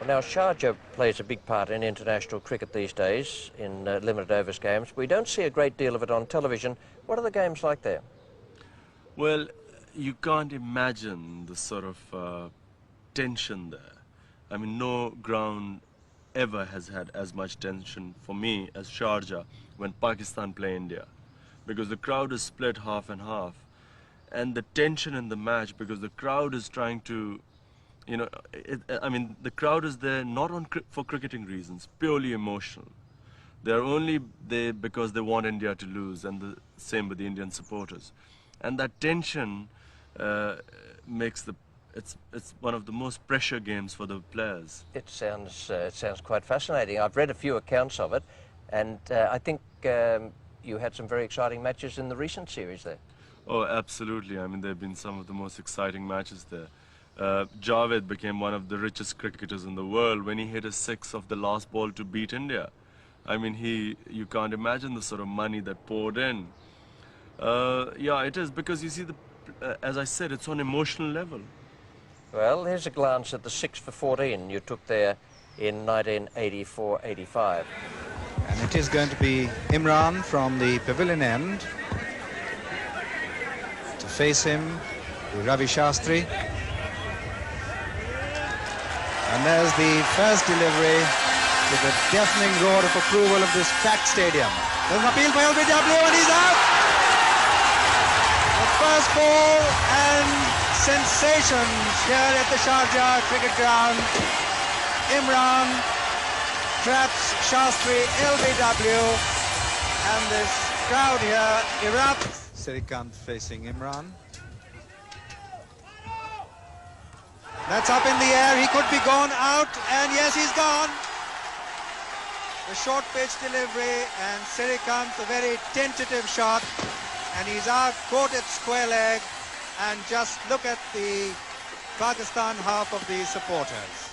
Well, now, Sharjah plays a big part in international cricket these days, in limited overs games. We don't see a great deal of it on television. What are the games like there? Well, you can't imagine the sort of tension there. I mean, no ground ever has had as much tension for me as Sharjah when Pakistan play India, because the crowd is split half and half, and the tension in the match, because the crowd is trying to, I mean, the crowd is there not for cricketing reasons, purely emotional. They're only there because they want India to lose, and the same with the Indian supporters. And that tension makes it's one of the most pressure games for the players. It sounds quite fascinating. I've read a few accounts of it, and I think you had some very exciting matches in the recent series there. Oh, absolutely. I mean, there have been some of the most exciting matches there. Javed became one of the richest cricketers in the world when he hit a six of the last ball to beat India. I mean, you can't imagine the sort of money that poured in. Yeah, it is, because you see, as I said, it's on emotional level. Well, here's a glance at the 6 for 14 you took there in 1984-85. And it is going to be Imran from the pavilion end. To face him, Ravi Shastri. And there's the first delivery with a deafening roar of approval of this packed stadium. There's an appeal for LBW and he's out! The first ball and sensations here at the Sharjah cricket ground. Imran traps Shastri, LBW, and this crowd here erupts. Sirikant facing Imran. That's up in the air, he could be gone out, and yes, he's gone. The short pitch delivery, and Sirikant, a very tentative shot, and he's out, caught at square leg, and just look at the Pakistan half of the supporters.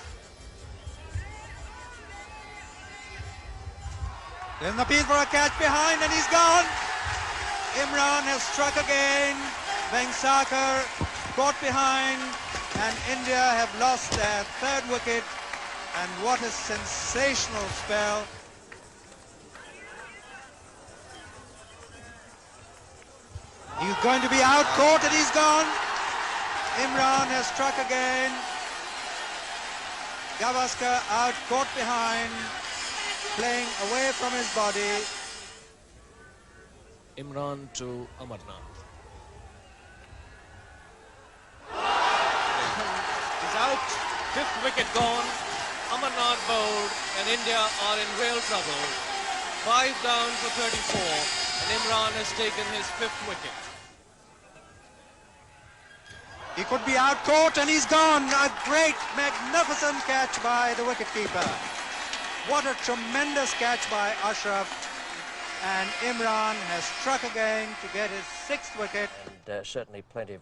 There's an appeal for a catch behind, and he's gone. Imran has struck again. Vengsarkar caught behind, and India have lost their third wicket. And what a sensational spell. He's going to be out, caught, and he's gone. Imran has struck again. Gavaskar out, caught behind, playing away from his body. Imran to Amarnath. He's out, fifth wicket gone. Amarnath bowled, and India are in real trouble. 5 down for 34, and Imran has taken his fifth wicket. He could be out, caught, and he's gone. A great, magnificent catch by the wicketkeeper. What a tremendous catch by Ashraf. And Imran has struck again to get his 6th wicket. And certainly plenty of